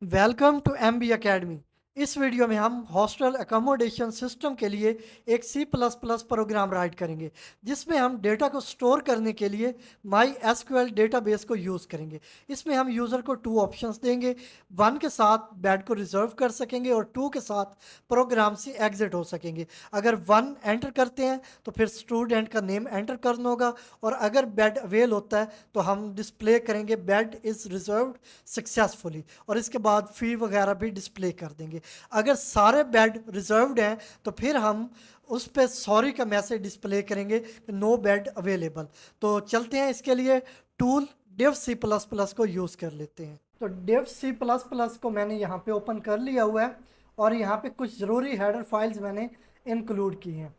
Welcome to MB academy. इस वीडियो में हम हॉस्टल अकोमोडेशन सिस्टम के लिए एक C++ प्रोग्राम राइट करेंगे, जिसमें हम डेटा को स्टोर करने के लिए MySQL डेटाबेस को यूज़ करेंगे। इसमें हम यूज़र को 2 ऑप्शंस देंगे। 1 के साथ बेड को रिजर्व कर सकेंगे और 2 के साथ प्रोग्राम से एग्जिट हो सकेंगे। अगर 1 एंटर करते हैं तो फिर स्टूडेंट का नेम एंटर करना होगा, और अगर बेड अवेल होता है तो हम डिस्प्ले करेंगे बेड इज़ रिजर्व्ड सक्सेसफुली, और इसके बाद फ़ी वगैरह भी डिस्प्ले कर देंगे। अगर सारे बेड रिजर्व्ड हैं तो फिर हम उस पर सॉरी का मैसेज डिस्प्ले करेंगे, नो बेड अवेलेबल। तो चलते हैं, इसके लिए tool dev C plus plus को यूज़ कर लेते हैं। तो डेव सी प्लस प्लस को मैंने यहाँ पे ओपन कर लिया हुआ है, और यहाँ पे कुछ ज़रूरी हेडर फाइल्स मैंने इंक्लूड की हैं,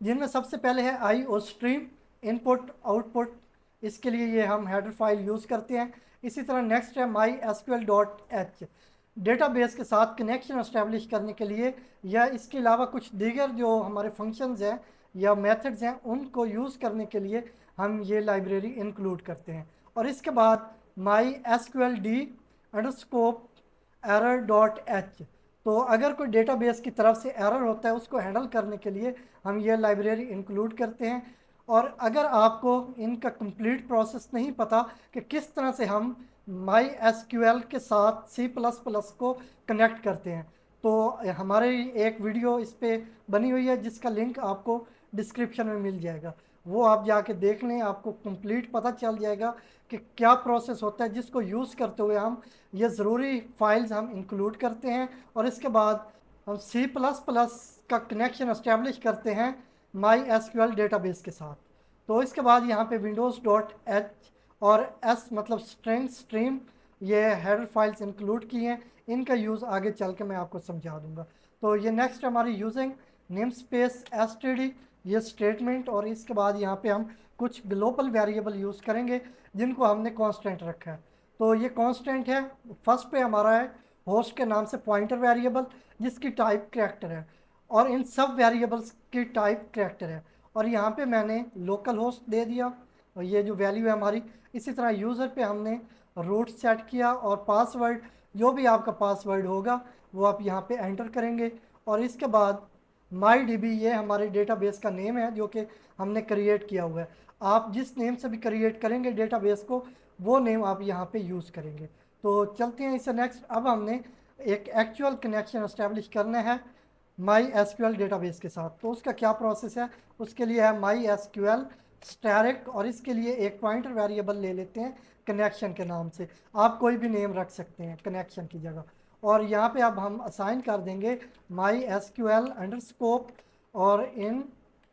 जिनमें सबसे पहले है IO स्ट्रीम इनपुट आउटपुट। इसके लिए ये हम हेडर फाइल यूज़ करते हैं। इसी तरह नेक्स्ट है mysql.h, डेटाबेस के साथ कनेक्शन एस्टेब्लिश करने के लिए, या इसके अलावा कुछ दीगर जो हमारे फंक्शंस हैं या मेथड्स हैं उनको यूज़ करने के लिए हम ये लाइब्रेरी इंक्लूड करते हैं। और इसके बाद mysqld_error.h, तो अगर कोई डेटाबेस की तरफ से एरर होता है उसको हैंडल करने के लिए हम ये लाइब्रेरी इंक्लूड करते हैं। और अगर आपको इनका कंप्लीट प्रोसेस नहीं पता कि किस तरह से हम MySQL के साथ C++ को कनेक्ट करते हैं, तो हमारे एक वीडियो इस पर बनी हुई है जिसका लिंक आपको डिस्क्रिप्शन में मिल जाएगा। वो आप जाके देख लें, आपको कंप्लीट पता चल जाएगा कि क्या प्रोसेस होता है, जिसको यूज़ करते हुए हम ये ज़रूरी फाइल्स हम इंक्लूड करते हैं। और इसके बाद हम C++ का कनेक्शन एस्टेब्लिश करते हैं MySQL डेटाबेस के साथ। तो इसके बाद यहाँ पे windows.h और s मतलब स्ट्रीम, ये हेडर फाइल्स इंक्लूड की हैं। इनका यूज़ आगे चल के मैं आपको समझा दूंगा। तो ये नेक्स्ट हमारी यूजिंग नेम स्पेस std, ये स्टेटमेंट। और इसके बाद यहाँ पे हम कुछ ग्लोबल वेरिएबल यूज़ करेंगे जिनको हमने कांस्टेंट रखा है। तो ये कांस्टेंट है, फर्स्ट पे हमारा है होस्ट के नाम से पॉइंटर वेरिएबल जिसकी टाइप कैरेक्टर है, और इन सब वेरिएबल्स की टाइप कैरेक्टर है। और यहाँ पे मैंने लोकल होस्ट दे दिया, और ये जो वैल्यू है हमारी। इसी तरह यूज़र पे हमने रूट सेट किया, और पासवर्ड जो भी आपका पासवर्ड होगा वो आप यहाँ पे एंटर करेंगे। और इसके बाद MyDB, ये हमारे डेटाबेस का नेम है जो कि हमने क्रिएट किया हुआ है। आप जिस नेम से भी क्रिएट करेंगे डेटाबेस को, वो नेम आप यहाँ पे यूज़ करेंगे। तो चलते हैं इससे नेक्स्ट। अब हमने एक एक्चुअल कनेक्शन एस्टेब्लिश करना है MySQL डेटाबेस के साथ। तो उसका क्या प्रोसेस है, उसके लिए है MySQL स्टैरिक, और इसके लिए एक पॉइंटर वेरिएबल ले लेते हैं कनेक्शन के नाम से। आप कोई भी नेम रख सकते हैं कनेक्शन की जगह। और यहाँ पे अब हम असाइन कर देंगे MySQL अंडरस्कोप और इन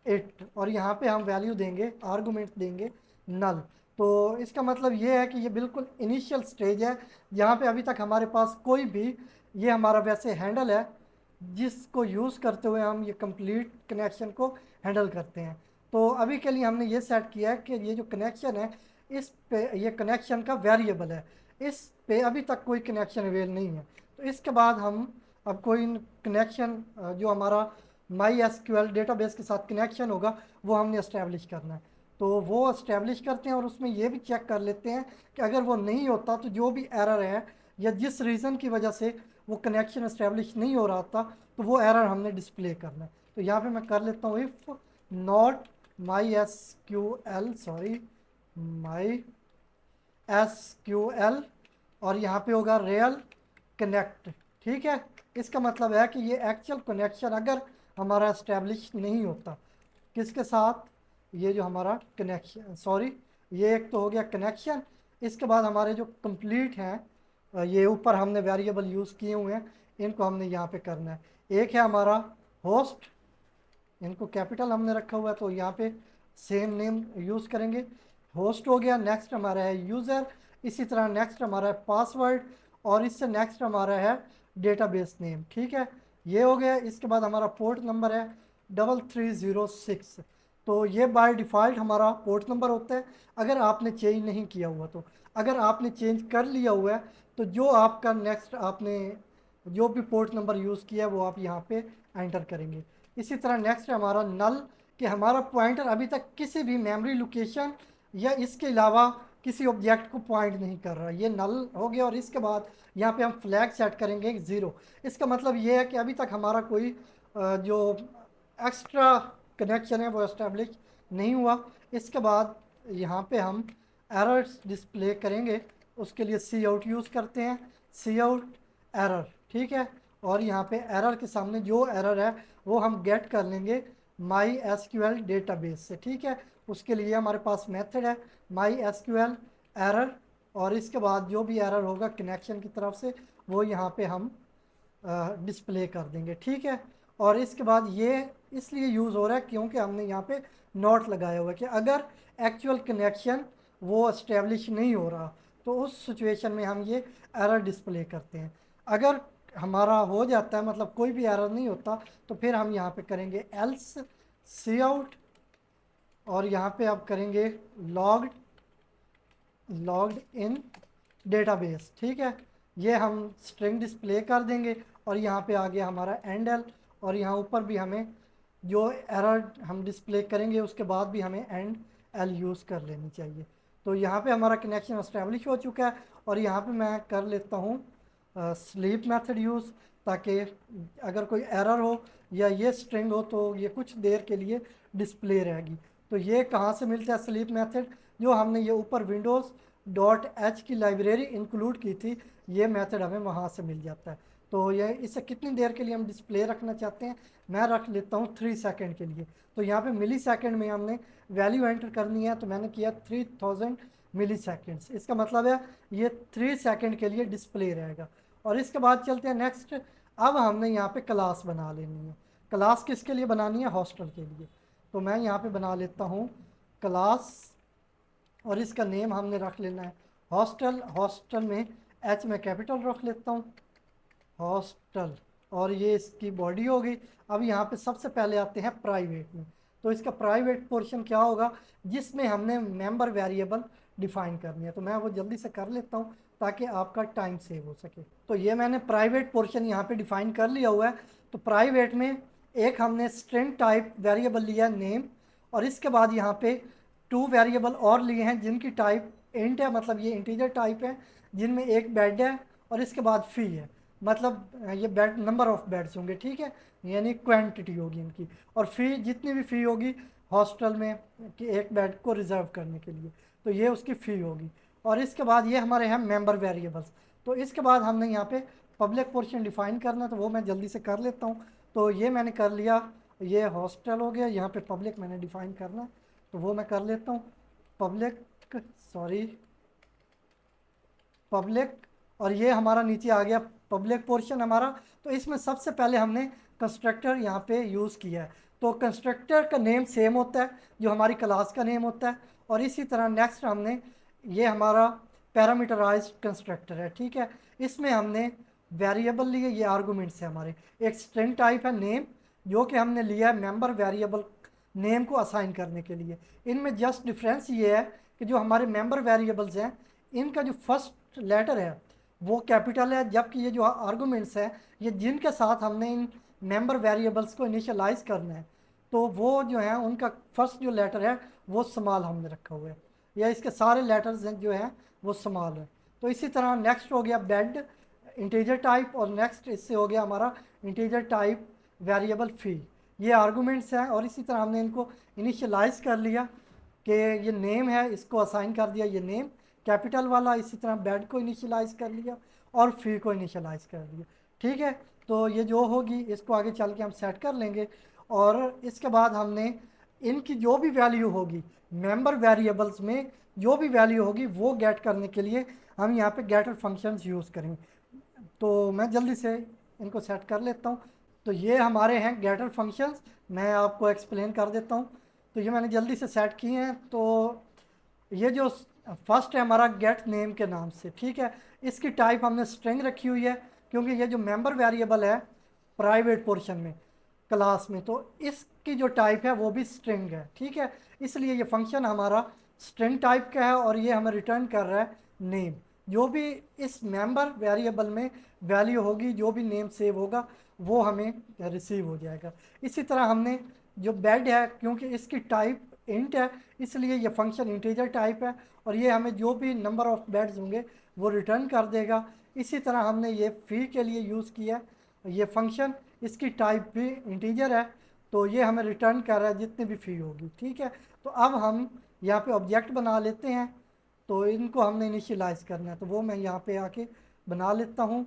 इट, और यहाँ पे हम वैल्यू देंगे, आर्गूमेंट देंगे नल। तो इसका मतलब ये है कि ये बिल्कुल इनिशियल स्टेज है, यहाँ पे अभी तक हमारे पास कोई भी, ये हमारा वैसे हैंडल है जिसको यूज़ करते हुए हम ये कंप्लीट कनेक्शन को हैंडल करते हैं। तो अभी के लिए हमने ये सेट किया है कि ये जो कनेक्शन है इस पे, ये कनेक्शन का वेरिएबल है, इस पे अभी तक कोई कनेक्शन अवेल नहीं है। तो इसके बाद हम अब कोई कनेक्शन जो हमारा MySQL डेटाबेस के साथ कनेक्शन होगा वो हमने इस्टेब्लिश करना है। तो वो इस्टेब्लिश करते हैं, और उसमें ये भी चेक कर लेते हैं कि अगर वो नहीं होता तो जो भी एरर है या जिस रीज़न की वजह से वो कनेक्शन इस्टेब्लिश नहीं हो रहा था, तो वो एरर हमने डिस्प्ले करना है। तो यहाँ पे मैं कर लेता हूँ इफ़ नॉट MySQL, और यहाँ पे होगा रियल कनेक्ट। ठीक है, इसका मतलब है कि ये एक्चुअल कनेक्शन अगर हमारा इस्टेब्लिश नहीं होता, किसके साथ, ये जो हमारा कनेक्शन, ये एक तो हो गया कनेक्शन। इसके बाद हमारे जो कंप्लीट हैं, ये ऊपर हमने वेरिएबल यूज़ किए हुए हैं, इनको हमने यहाँ पे करना है। एक है हमारा होस्ट, इनको कैपिटल हमने रखा हुआ है तो यहाँ पे सेम नेम यूज़ करेंगे। होस्ट हो गया। नेक्स्ट हमारा है यूज़र, इसी तरह नेक्स्ट हमारा है पासवर्ड, और इससे नेक्स्ट हमारा है डेटाबेस नेम। ठीक है, ये हो गया। इसके बाद हमारा पोर्ट नंबर है 3306। तो ये बाय डिफ़ॉल्ट हमारा पोर्ट नंबर होता है अगर आपने चेंज नहीं किया हुआ। तो अगर आपने चेंज कर लिया हुआ है तो जो आपका नेक्स्ट आपने जो भी पोर्ट नंबर यूज़ किया है वो आप यहाँ पे एंटर करेंगे। इसी तरह नेक्स्ट है हमारा नल, कि हमारा पॉइंटर अभी तक किसी भी मेमोरी लोकेशन या इसके अलावा किसी ऑब्जेक्ट को पॉइंट नहीं कर रहा, ये नल हो गया। और इसके बाद यहाँ पे हम फ्लैग सेट करेंगे 0। इसका मतलब ये है कि अभी तक हमारा कोई जो एक्स्ट्रा कनेक्शन है वो एस्टेब्लिश नहीं हुआ। इसके बाद यहाँ पे हम एरर्स डिस्प्ले करेंगे, उसके लिए सी आउट यूज़ करते हैं, सी आउट एरर, ठीक है। और यहाँ पे एरर के सामने जो एरर है वो हम गेट कर लेंगे माई एसक्यूएल डेटाबेस से, ठीक है। उसके लिए हमारे पास मेथड है माई एसक्यूएल एरर, और इसके बाद जो भी एरर होगा कनेक्शन की तरफ से वो यहाँ पे हम डिस्प्ले कर देंगे, ठीक है। और इसके बाद ये इसलिए यूज़ हो रहा है क्योंकि हमने यहाँ पे नोट लगाया हुआ है कि अगर एक्चुअल कनेक्शन वो इस्टेब्लिश नहीं हो रहा तो उस सिचुएशन में हम ये एरर डिस्प्ले करते हैं। अगर हमारा हो जाता है, मतलब कोई भी एरर नहीं होता, तो फिर हम यहाँ पे करेंगे एल्स सी आउट, और यहाँ पे आप करेंगे लॉग्ड इन डेटाबेस, ठीक है। ये हम स्ट्रिंग डिस्प्ले कर देंगे, और यहाँ पे आ गया हमारा एंड एल, और यहाँ ऊपर भी हमें जो एरर हम डिस्प्ले करेंगे उसके बाद भी हमें एंड एल यूज़ कर लेनी चाहिए। तो यहाँ पे हमारा कनेक्शन एस्टेब्लिश हो चुका है, और यहाँ पे मैं कर लेता हूँ स्लीप मेथड यूज़, ताकि अगर कोई एरर हो या ये स्ट्रिंग हो तो ये कुछ देर के लिए डिस्प्ले रहेगी। तो ये कहाँ से मिलता है स्लीप मेथड, जो हमने ये ऊपर विंडोज़ डॉट एच की लाइब्रेरी इंक्लूड की थी, ये मेथड हमें वहाँ से मिल जाता है। तो ये इसे कितनी देर के लिए हम डिस्प्ले रखना चाहते हैं, मैं रख लेता हूँ 3 सेकंड के लिए। तो यहाँ पे मिली सेकंड में हमने वैल्यू एंटर करनी है, तो मैंने किया 3000 मिली सेकेंड्स। इसका मतलब है ये 3 सेकंड के लिए डिस्प्ले रहेगा। और इसके बाद चलते हैं नेक्स्ट। अब हमने यहाँ पे क्लास बना लेनी है। क्लास किसके लिए बनानी है, हॉस्टल के लिए। तो मैं यहाँ पे बना लेता हूँ क्लास, और इसका नेम हमने रख लेना है हॉस्टल। हॉस्टल में एच में कैपिटल रख लेता हूँ, हॉस्टल। और ये इसकी बॉडी हो गई। अब यहाँ पे सबसे पहले आते हैं प्राइवेट में। तो इसका प्राइवेट पोर्शन क्या होगा, जिसमें हमने मेंबर वेरिएबल डिफाइन करनी है। तो मैं वो जल्दी से कर लेता हूँ ताकि आपका टाइम सेव हो सके। तो ये मैंने प्राइवेट पोर्शन यहाँ पे डिफाइन कर लिया हुआ है। तो प्राइवेट में एक हमने स्ट्रिंग टाइप वेरिएबल लिया नेम, और इसके बाद यहाँ पे 2 वेरिएबल और लिए हैं जिनकी टाइप इंट है, मतलब ये इंटीजर टाइप है, जिनमें एक बेड है और इसके बाद फी है, मतलब ये बेड नंबर ऑफ बेड्स होंगे, ठीक है, यानी क्वांटिटी होगी इनकी। और फी जितनी भी फ़ी होगी हॉस्टल में कि एक बेड को रिज़र्व करने के लिए, तो ये उसकी फ़ी होगी। और इसके बाद ये हमारे हैं मेंबर वेरिएबल्स। तो इसके बाद हमने यहाँ पे पब्लिक पोर्शन डिफाइन करना, तो वो मैं जल्दी से कर लेता हूँ। तो ये मैंने कर लिया, ये हॉस्टल हो गया। यहाँ पे पब्लिक मैंने डिफाइन करना है, तो वो मैं कर लेता हूँ पब्लिक, पब्लिक। और ये हमारा नीचे आ गया पब्लिक पोर्शन हमारा। तो इसमें सबसे पहले हमने कंस्ट्रक्टर यहाँ पे यूज़ किया है। तो कंस्ट्रक्टर का नेम सेम होता है जो हमारी क्लास का नेम होता है। और इसी तरह नेक्स्ट हमने, ये हमारा पैरामीटराइज्ड कंस्ट्रक्टर है, ठीक है। इसमें हमने वेरिएबल लिए, ये आर्गूमेंट्स है हमारे। एक स्ट्रिंग टाइप है नेम, जो कि हमने लिया है मेंबर वेरिएबल नेम को असाइन करने के लिए। इनमें जस्ट डिफरेंस ये है कि जो हमारे मेंबर वेरिएबल्स हैं इनका जो फर्स्ट लेटर है वो कैपिटल है, जबकि ये जो आर्गूमेंट्स हैं ये जिनके साथ हमने इन मेंबर वेरिएबल्स को इनिशियलाइज करना है, तो वो जो है उनका फर्स्ट जो लेटर है वो स्मॉल हमने रखा हुआ है, या इसके सारे लेटर्स जो हैं वो स्मॉल है। तो इसी तरह नेक्स्ट हो गया बेड इंटीजर टाइप, और नेक्स्ट इससे हो गया हमारा इंटीजर टाइप वेरिएबल फ़ी। ये आर्गूमेंट्स हैं, और इसी तरह हमने इनको इनिशियलाइज कर लिया कि ये नेम है, इसको असाइन कर दिया ये नेम कैपिटल वाला। इसी तरह बेड को इनिशियलाइज कर लिया और फ़ी को इनिशियलाइज कर दिया, ठीक है। तो ये जो होगी इसको आगे चल के हम सेट कर लेंगे। और इसके बाद हमने इनकी जो भी वैल्यू होगी मेंबर वेरिएबल्स में, जो भी वैल्यू होगी वो गेट करने के लिए हम यहाँ पे गेटर फंक्शंस यूज़ करेंगे। तो मैं जल्दी से इनको सेट कर लेता हूँ। तो ये हमारे हैं गेटर फंक्शंस, मैं आपको एक्सप्लेन कर देता हूँ। तो ये मैंने जल्दी से सेट किए हैं। तो ये जो फर्स्ट है हमारा गेट नेम के नाम से, ठीक है। इसकी टाइप हमने स्ट्रिंग रखी हुई है, क्योंकि ये जो मेंबर वेरिएबल है प्राइवेट पोर्शन में क्लास में, तो इसकी जो टाइप है वो भी स्ट्रिंग है, ठीक है। इसलिए ये फंक्शन हमारा स्ट्रिंग टाइप का है, और ये हमें रिटर्न कर रहा है नेम। जो भी इस मेंबर वेरिएबल में वैल्यू होगी, जो भी नेम सेव होगा वो हमें रिसीव हो जाएगा। इसी तरह हमने जो बेड है, क्योंकि इसकी टाइप इंट है, इसलिए ये फंक्शन इंटीजर टाइप है और ये हमें जो भी नंबर ऑफ बेड्स होंगे वो रिटर्न कर देगा। इसी तरह हमने ये फ़ी के लिए यूज़ किया ये फंक्शन, इसकी टाइप भी इंटीजर है, तो ये हमें रिटर्न कर रहा है जितनी भी फ़ी होगी। ठीक है, तो अब हम यहाँ पे ऑब्जेक्ट बना लेते हैं, तो इनको हमने इनिशियलाइज़ करना है, तो वो मैं यहाँ पे आके बना लेता हूँ।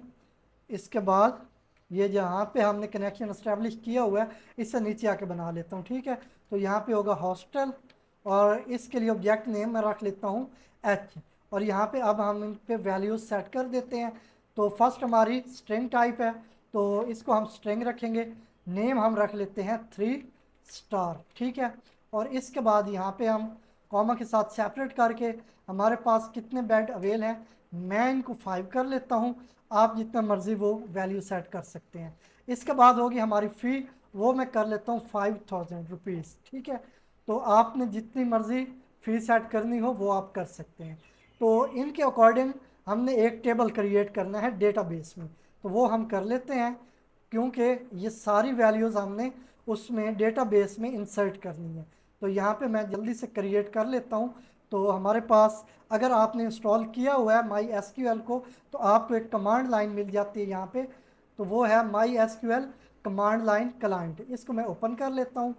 इसके बाद ये जहाँ पे हमने कनेक्शन इस्टेब्लिश किया हुआ है इससे नीचे आके बना लेता हूँ। ठीक है, तो यहाँ पे होगा हॉस्टल और इसके लिए ऑब्जेक्ट नेम मैं रख लेता हूँ एच, और यहाँ पे अब हम इन पे वैल्यूज सेट कर देते हैं। तो फर्स्ट हमारी स्ट्रिंग टाइप है, तो इसको हम स्ट्रिंग रखेंगे। नेम हम रख लेते हैं 3 स्टार। ठीक है, और इसके बाद यहाँ पे हम कॉमा के साथ सेपरेट करके हमारे पास कितने बेड अवेल हैं मैं इनको 5 कर लेता हूँ। आप जितना मर्ज़ी वो वैल्यू सेट कर सकते हैं। इसके बाद होगी हमारी फ़ी, वो मैं कर लेता हूँ 5000 रुपीज़। ठीक है, तो आपने जितनी मर्ज़ी फ़ी सेट करनी हो वो आप कर सकते हैं। तो इनके अकॉर्डिंग हमने एक टेबल क्रिएट करना है डेटाबेस में, तो वो हम कर लेते हैं, क्योंकि ये सारी वैल्यूज़ हमने उसमें डेटाबेस में इंसर्ट करनी है। तो यहाँ पे मैं जल्दी से क्रिएट कर लेता हूँ। तो हमारे पास अगर आपने इंस्टॉल किया हुआ है माई एस क्यू एल को, तो आपको एक कमांड लाइन मिल जाती है यहाँ पे, तो वो है my S Q L command line client. इसको मैं ओपन कर लेता हूँ,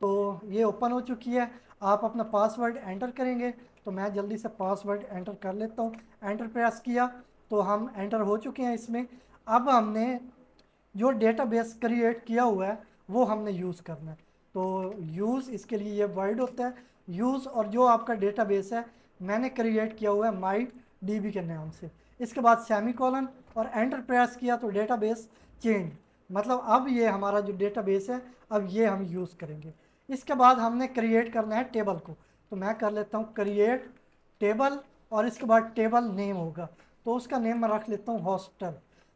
तो ये ओपन हो चुकी है। आप अपना पासवर्ड एंटर करेंगे, तो मैं जल्दी से पासवर्ड एंटर कर लेता हूँ। एंटर प्रेस किया तो हम एंटर हो चुके हैं इसमें। अब हमने जो डेटाबेस क्रिएट किया हुआ है वो हमने यूज़ करना है। तो यूज़ इसके लिए ये वर्ड होता है यूज़, और जो आपका डेटाबेस है मैंने क्रिएट किया हुआ है माई डीबी के नाम से। इसके बाद सेमी कॉलन और एंटर प्रेस किया तो डेटाबेस चेंज, मतलब अब ये हमारा जो डेटाबेस है अब ये हम यूज़ करेंगे। इसके बाद हमने क्रिएट करना है टेबल को, तो मैं कर लेता हूँ क्रिएट टेबल, और इसके बाद टेबल नेम होगा, तो उसका नेम मैं रख लेता हूँ हॉस्टल।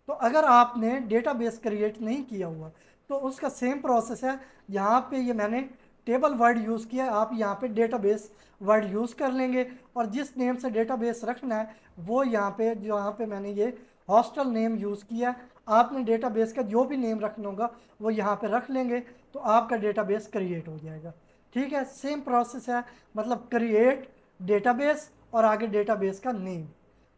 तो अगर आपने डेटाबेस क्रिएट नहीं किया हुआ तो उसका सेम प्रोसेस है। यहाँ पे ये मैंने टेबल वर्ड यूज़ किया, आप यहाँ पे डेटाबेस वर्ड यूज़ कर लेंगे, और जिस नेम से डेटाबेस रखना है वो यहाँ पे मैंने ये हॉस्टल नेम यूज़ किया। आपने डेटाबेस का जो भी नेम रखना होगा वो यहाँ पे रख लेंगे, तो आपका डेटाबेस क्रिएट हो जाएगा। ठीक है, सेम प्रोसेस है, मतलब क्रिएट डेटाबेस और आगे डेटाबेस का नेम।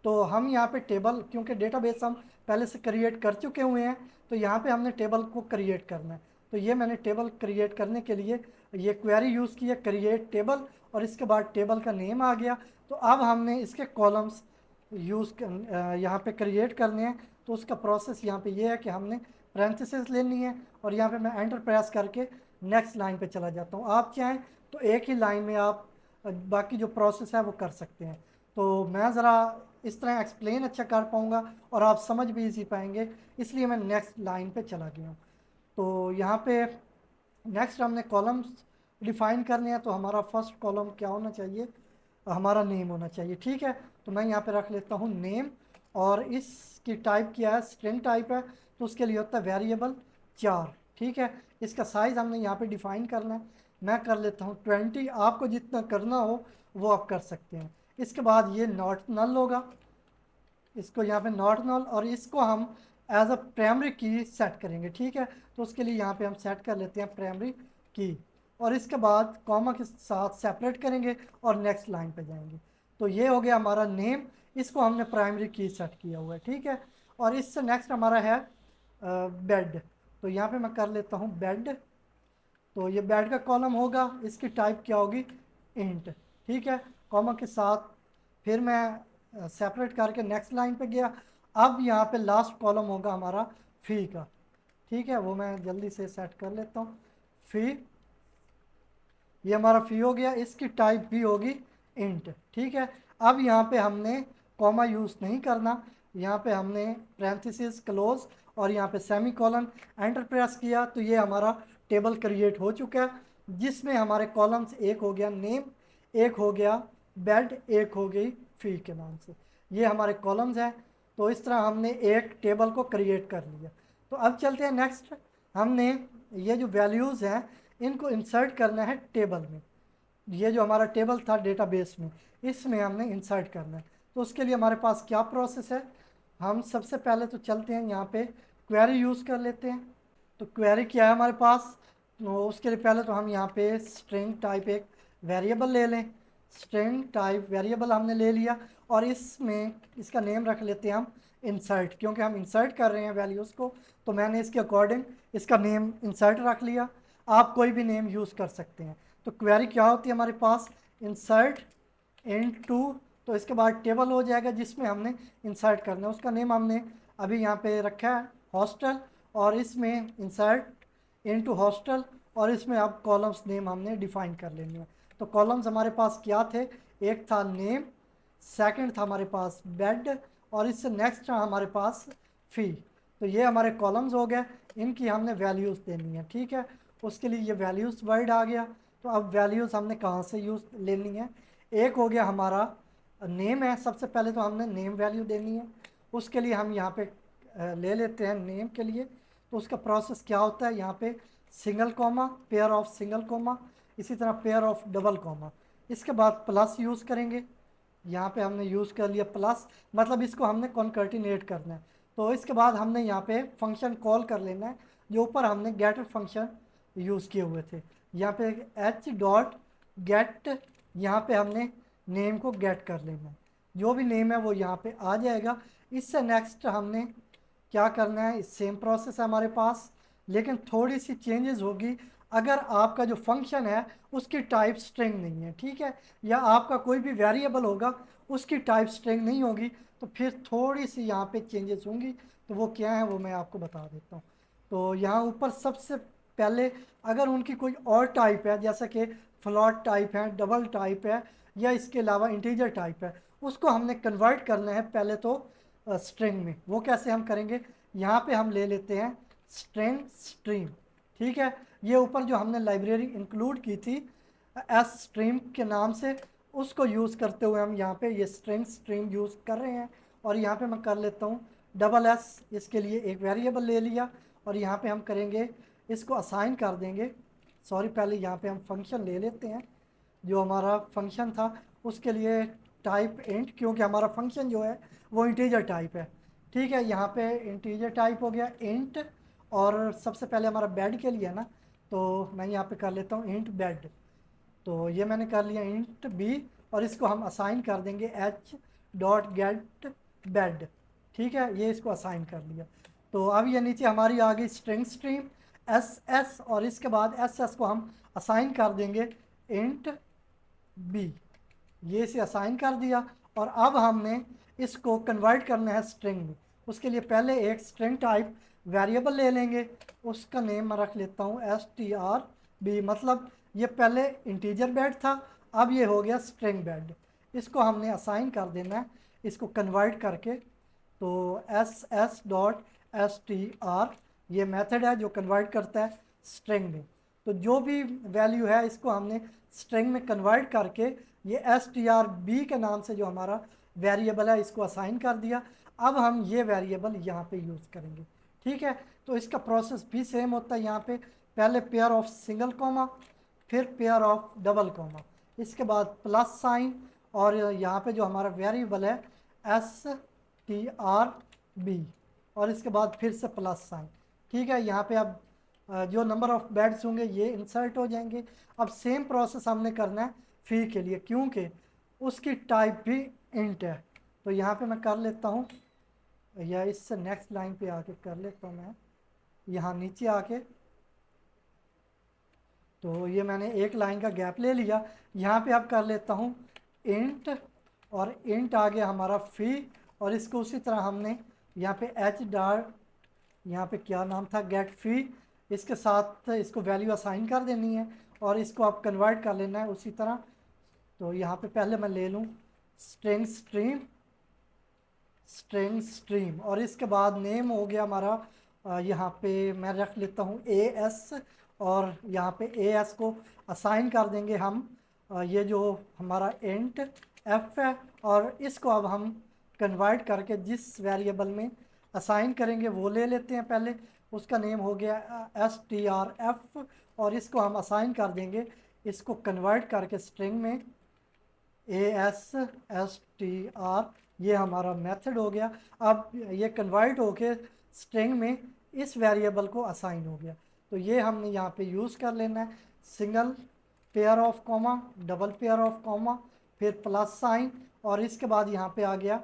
तो हम यहाँ पे टेबल, क्योंकि डेटाबेस हम पहले से क्रिएट कर चुके हुए हैं, तो यहाँ पे हमने टेबल को क्रिएट करना है। तो ये मैंने टेबल क्रिएट करने के लिए ये क्वेरी यूज़ की है क्रिएट टेबल, और इसके बाद टेबल का नेम आ गया। तो अब हमने इसके कॉलम्स यहाँ पे क्रिएट करने हैं। तो उसका प्रोसेस यहाँ पे ये है कि हमने पैरेंथेसिस लेनी है, और यहाँ पे मैं एंटर प्रेस करके नेक्स्ट लाइन पे चला जाता हूँ। आप चाहें तो एक ही लाइन में आप बाकी जो प्रोसेस है वो कर सकते हैं। तो मैं ज़रा इस तरह एक्सप्लेन अच्छा कर पाऊँगा और आप समझ भी इसी पाएंगे, इसलिए मैं नेक्स्ट लाइन पे चला गया हूँ। तो यहाँ पे नेक्स्ट हमने कॉलम्स डिफाइन करने हैं, तो हमारा फर्स्ट कॉलम क्या होना चाहिए, हमारा नेम होना चाहिए। ठीक है, तो मैं यहाँ पे रख लेता हूँ नेम, और इसकी टाइप क्या है स्ट्रिंग टाइप है, तो उसके लिए होता है वेरिएबल 4। ठीक है, इसका साइज़ हमने यहाँ पे डिफाइन करना है, मैं कर लेता हूँ 20। आपको जितना करना हो वो आप कर सकते हैं। इसके बाद ये नॉट नल होगा, इसको यहाँ पे नॉट नल, और इसको हम एज अ प्राइमरी की सेट करेंगे। ठीक है, तो उसके लिए यहाँ पे हम सेट कर लेते हैं प्राइमरी की, और इसके बाद कॉमा के साथ सेपरेट करेंगे और नेक्स्ट लाइन पे जाएंगे। तो ये हो गया हमारा नेम, इसको हमने प्राइमरी की सेट किया हुआ है। ठीक है, और इससे नेक्स्ट हमारा है बेड, तो यहाँ पे मैं कर लेता हूँ बेड। तो ये बेड का कॉलम होगा, इसकी टाइप क्या होगी इंट। ठीक है, कॉमा के साथ फिर मैं सेपरेट करके नेक्स्ट लाइन पे गया। अब यहाँ पे लास्ट कॉलम होगा हमारा फ़ी का। ठीक है, वो मैं जल्दी से सेट कर लेता हूँ फ़ी। ये हमारा फ़ी हो गया, इसकी टाइप भी होगी इंट। ठीक है, अब यहाँ पे हमने कॉमा यूज़ नहीं करना, यहाँ पे हमने पैरेंथेसिस क्लोज और यहाँ पे सेमी कॉलन एंटर प्रेस किया, तो ये हमारा टेबल क्रिएट हो चुका है, जिसमें हमारे कॉलम्स एक हो गया नेम, एक हो गया बेड, एक हो गई फ़ी के नाम से। ये हमारे कॉलम्स हैं। तो इस तरह हमने एक टेबल को क्रिएट कर लिया। तो अब चलते हैं नेक्स्ट, हमने ये जो वैल्यूज़ हैं इनको इंसर्ट करना है टेबल में। ये जो हमारा टेबल था डेटाबेस में, इसमें हमने इंसर्ट करना है। तो उसके लिए हमारे पास क्या प्रोसेस है, हम सबसे पहले तो चलते हैं यहाँ पे क्वेरी यूज़ कर लेते हैं। तो क्वेरी क्या है हमारे पास, तो उसके लिए पहले तो हम यहाँ पे स्ट्रिंग टाइप एक वेरिएबल ले लें, स्ट्रिंग टाइप वेरिएबल हमने ले लिया, और इसमें इसका नेम रख लेते हैं हम इंसर्ट, क्योंकि हम इंसर्ट कर रहे हैं वैल्यूज़ को, तो मैंने इसके अकॉर्डिंग इसका नेम इंसर्ट रख लिया। आप कोई भी नेम यूज़ कर सकते हैं। तो क्वेरी क्या होती है हमारे पास, इंसर्ट इनटू, तो इसके बाद टेबल हो जाएगा जिसमें हमने इंसर्ट करना है, उसका नेम हमने अभी यहाँ पे रखा है हॉस्टल, और इसमें इंसर्ट इनटू हॉस्टल, और इसमें अब कॉलम्स नेम हमने डिफाइन कर लेने हैं। तो कॉलम्स हमारे पास क्या थे, एक था नेम, सेकंड था हमारे पास बेड, और इससे नेक्स्ट था हमारे पास फ़ी। तो ये हमारे कॉलम्स हो गए, इनकी हमने वैल्यूज़ देनी है, ठीक है। उसके लिए ये वैल्यूज़ वर्ड आ गया। तो अब वैल्यूज़ हमने कहाँ से यूज़ लेनी है, एक हो गया हमारा नेम है, सबसे पहले तो हमने नेम वैल्यू देनी है। उसके लिए हम यहाँ पे ले लेते हैं नेम के लिए। तो उसका प्रोसेस क्या होता है, यहाँ पे single comma, pair of single comma, इसी तरह पेयर ऑफ डबल कॉमा, इसके बाद प्लस यूज़ करेंगे। यहाँ पे हमने यूज़ कर लिया प्लस, मतलब इसको हमने कॉन्कर्टिनेट करना है। तो इसके बाद हमने यहाँ पे फंक्शन कॉल कर लेना है, जो ऊपर हमने गेट फंक्शन यूज़ किए हुए थे। यहाँ पे एच डॉट गेट, यहाँ पे हमने नेम को गेट कर लेना है, जो भी नेम है वो यहाँ पे आ जाएगा। इससे नेक्स्ट हमने क्या करना है, सेम प्रोसेस है हमारे पास, लेकिन थोड़ी सी चेंजेस होगी। अगर आपका जो फंक्शन है उसकी टाइप स्ट्रिंग नहीं है, ठीक है, या आपका कोई भी वेरिएबल होगा उसकी टाइप स्ट्रिंग नहीं होगी, तो फिर थोड़ी सी यहाँ पे चेंजेस होंगी। तो वो क्या है वो मैं आपको बता देता हूँ। तो यहाँ ऊपर सबसे पहले अगर उनकी कोई और टाइप है, जैसे कि फ्लोट टाइप है, डबल टाइप है, या इसके अलावा इंटीजर टाइप है, उसको हमने कन्वर्ट करना है पहले तो स्ट्रिंग में। वो कैसे हम करेंगे, यहाँ पे हम ले लेते हैं स्ट्रिंग स्ट्रीम, ठीक है। ये ऊपर जो हमने लाइब्रेरी इंक्लूड की थी एस स्ट्रीम के नाम से, उसको यूज़ करते हुए हम यहाँ पे ये स्ट्रिंग स्ट्रीम यूज़ कर रहे हैं। और यहाँ पे मैं कर लेता हूँ डबल एस, इसके लिए एक वेरिएबल ले लिया, और यहाँ पे हम करेंगे इसको असाइन कर देंगे। सॉरी, पहले यहाँ पे हम फंक्शन ले लेते हैं, जो हमारा फंक्शन था उसके लिए टाइप इंट, क्योंकि हमारा फंक्शन जो है वो इंटीजर टाइप है, ठीक है। यहाँ पे इंटीजर टाइप हो गया इंट, और सबसे पहले हमारा बेड के लिए है ना, तो मैं यहाँ पे कर लेता हूँ इंट बेड। तो ये मैंने कर लिया इंट बी, और इसको हम असाइन कर देंगे एच डॉट गेट बेड, ठीक है, ये इसको असाइन कर लिया। तो अब ये नीचे हमारी आ गई स्ट्रिंग स्ट्रीम एस एस, और इसके बाद एस एस को हम असाइन कर देंगे इंट बी, ये इसे असाइन कर दिया। और अब हमने इसको कन्वर्ट करना है स्ट्रिंग में। उसके लिए पहले एक स्ट्रिंग टाइप वेरिएबल ले लेंगे, उसका नेम मैं रख लेता हूँ एस टी आर बी, मतलब ये पहले इंटीजर बेड था, अब ये हो गया स्ट्रिंग बेड। इसको हमने असाइन कर देना है इसको कन्वर्ट करके। तो S S dot S T R ये मेथड है जो कन्वर्ट करता है स्ट्रिंग में। तो जो भी वैल्यू है इसको हमने स्ट्रिंग में कन्वर्ट करके ये एस टी आर बी के नाम से जो हमारा वेरिएबल है इसको असाइन कर दिया। अब हम ये वेरिएबल यहाँ पे यूज़ करेंगे, ठीक है। तो इसका प्रोसेस भी सेम होता है, यहाँ पे पहले पेयर ऑफ सिंगल कॉमा, फिर पेयर ऑफ डबल कॉमा, इसके बाद प्लस साइन, और यहाँ पे जो हमारा वेरिएबल है एस टी आर बी, और इसके बाद फिर से प्लस साइन, ठीक है। यहाँ पे अब जो नंबर ऑफ़ बेड्स होंगे ये इंसर्ट हो जाएंगे। अब सेम प्रोसेस हमने करना है फ़ी के लिए, क्योंकि उसकी टाइप भी इंट है। तो यहाँ पे मैं कर लेता हूँ, या इससे नेक्स्ट लाइन पे आके कर लेता हूँ मैं, यहाँ नीचे आके। तो ये मैंने एक लाइन का गैप ले लिया, यहाँ पे अब कर लेता हूँ इंट, और इंट आ गया हमारा फ़ी, और इसको उसी तरह हमने यहाँ पे एच डॉट, यहाँ पे क्या नाम था, गेट फ़ी, इसके साथ इसको वैल्यू असाइन कर देनी है, और इसको आप कन्वर्ट कर लेना है उसी तरह। तो यहाँ पे पहले मैं ले लूँ स्ट्रिंग स्ट्रीम, स्ट्रिंग स्ट्रीम, और इसके बाद नेम हो गया हमारा यहाँ पे मैं रख लेता हूँ ए एस, और यहाँ पे ए एस को असाइन कर देंगे हम ये जो हमारा इंट एफ है, और इसको अब हम कन्वर्ट करके जिस वेरिएबल में असाइन करेंगे वो ले लेते हैं पहले, उसका नेम हो गया एस टी आर एफ, और इसको हम असाइन कर देंगे, इसको कन्वर्ट करके स्ट्रिंग में A S S T R, ये हमारा मेथड हो गया। अब ये कन्वर्ट होके स्ट्रिंग में इस वेरिएबल को असाइन हो गया। तो ये हमने यहाँ पे यूज़ कर लेना है single pair of comma, double pair of comma, फिर प्लस साइन, और इसके बाद यहाँ पे आ गया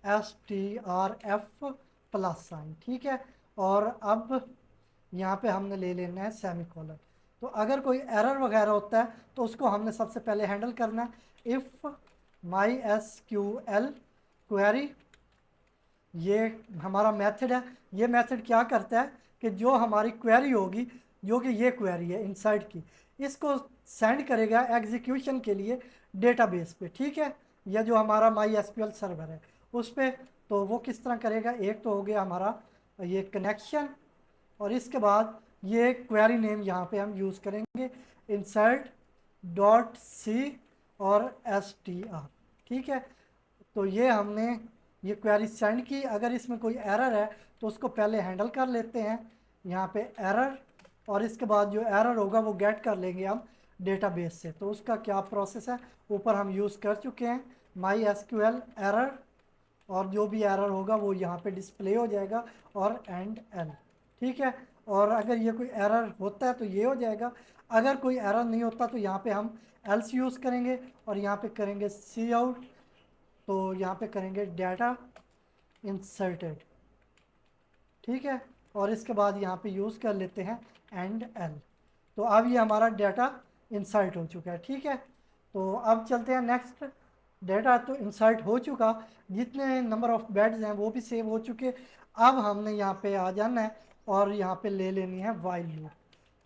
STRF प्लस साइन। ठीक है, और अब यहाँ पे हमने ले लेना है सेमीकोलन। तो अगर कोई एरर वगैरह होता है तो उसको हमने सबसे पहले हैंडल करना है। इफ़ MySQL क्वेरी, ये हमारा मेथड है। ये मेथड क्या करता है कि जो हमारी क्वेरी होगी, जो कि ये क्वेरी है इनसाइड की, इसको सेंड करेगा एग्जीक्यूशन के लिए डेटाबेस पे। ठीक है, यह जो हमारा MySQL सर्वर है उस पर। तो वो किस तरह करेगा, एक तो हो गया हमारा ये कनेक्शन, और इसके बाद ये क्वेरी नेम यहाँ पे हम यूज़ करेंगे insert.c और str। ठीक है, तो ये हमने ये क्वेरी सेंड की। अगर इसमें कोई एरर है तो उसको पहले हैंडल कर लेते हैं यहाँ पे एरर, और इसके बाद जो एरर होगा वो गेट कर लेंगे हम डेटाबेस से। तो उसका क्या प्रोसेस है, ऊपर हम यूज़ कर चुके हैं MySQL एरर, और जो भी एरर होगा वो यहाँ पे डिस्प्ले हो जाएगा, और एंड एल। ठीक है, और अगर ये कोई एरर होता है तो ये हो जाएगा, अगर कोई एरर नहीं होता तो यहाँ पे हम एल्स यूज़ करेंगे, और यहाँ पे करेंगे सी आउट, तो यहाँ पे करेंगे डाटा इंसर्टेड। ठीक है, और इसके बाद यहाँ पे यूज़ कर लेते हैं एंड एल। तो अब ये हमारा डाटा इंसर्ट हो चुका है। ठीक है, तो अब चलते हैं नेक्स्ट। डाटा तो इंसर्ट हो चुका, जितने नंबर ऑफ़ बेड्स हैं वो भी सेव हो चुके। अब हमने यहाँ पे आ जाना है और यहाँ पे ले लेनी है वाइल लूप।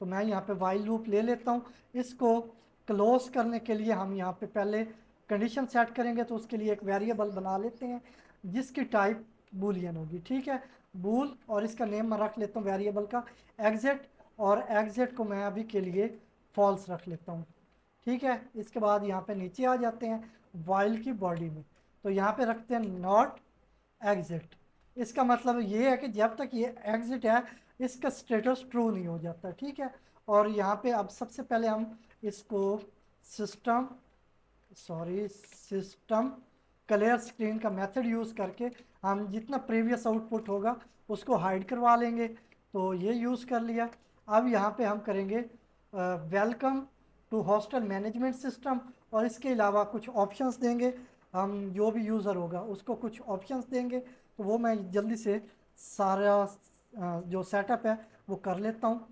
तो मैं यहाँ पे वाइल लूप ले लेता हूँ। इसको क्लोज करने के लिए हम यहाँ पे पहले कंडीशन सेट करेंगे, तो उसके लिए एक वेरिएबल बना लेते हैं जिसकी टाइप बूलियन होगी। ठीक है, बूल, और इसका नेम मैं रख लेता हूँ वेरिएबल का एग्जिट, और एग्जिट को मैं अभी के लिए फॉल्स रख लेता हूँ। ठीक है, इसके बाद यहाँ पे नीचे आ जाते हैं वाइल की बॉडी में, तो यहाँ पे रखते हैं नॉट एग्जिट। इसका मतलब ये है कि जब तक ये एग्जिट है इसका स्टेटस ट्रू नहीं हो जाता। ठीक है, और यहाँ पे अब सबसे पहले हम इसको सिस्टम क्लियर स्क्रीन का मेथड यूज़ करके हम जितना प्रीवियस आउटपुट होगा उसको हाइड करवा लेंगे। तो ये यूज़ कर लिया। अब यहाँ पे हम करेंगे welcome to hostel management system, और इसके अलावा कुछ ऑप्शंस देंगे। हम जो भी यूज़र होगा उसको कुछ ऑप्शंस देंगे, तो वो मैं जल्दी से सारा जो सेटअप है वो कर लेता हूँ।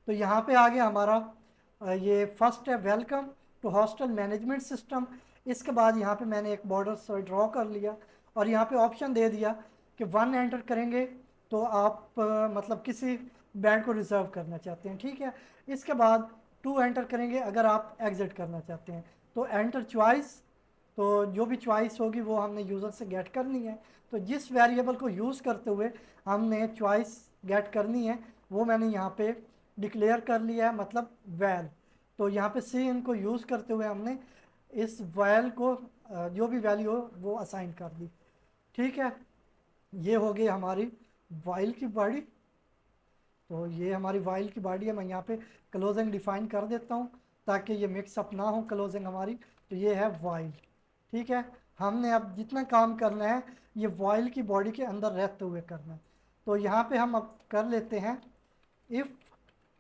तो यहाँ पे आ गया हमारा ये फर्स्ट है welcome to hostel management system. इसके बाद यहाँ पे मैंने एक बॉर्डर ड्रॉ कर लिया, और यहाँ पे ऑप्शन दे दिया कि 1 एंटर करेंगे तो आप मतलब किसी बैंड को रिज़र्व करना चाहते हैं। ठीक है, इसके बाद 2 एंटर करेंगे अगर आप एग्जिट करना चाहते हैं। तो एंटर चॉइस, तो जो भी चॉइस होगी वो हमने यूज़र से गेट करनी है। तो जिस वेरिएबल को यूज़ करते हुए हमने चॉइस गेट करनी है वो मैंने यहाँ पे डिक्लेयर कर लिया है, मतलब वैल। तो यहाँ पे सी इनको यूज़ करते हुए हमने इस वैल को जो भी वैल्यू हो वो असाइन कर दी। ठीक है, ये हो गई हमारी वाइल की बॉडी। तो ये हमारी वाइल की बॉडी है। मैं यहाँ पे क्लोजिंग डिफाइन कर देता हूँ ताकि ये मिक्सअप ना हो क्लोजिंग हमारी। तो ये है वाइल। ठीक है, हमने अब जितना काम करना है ये वाइल की बॉडी के अंदर रहते हुए करना है। तो यहाँ पे हम अब कर लेते हैं if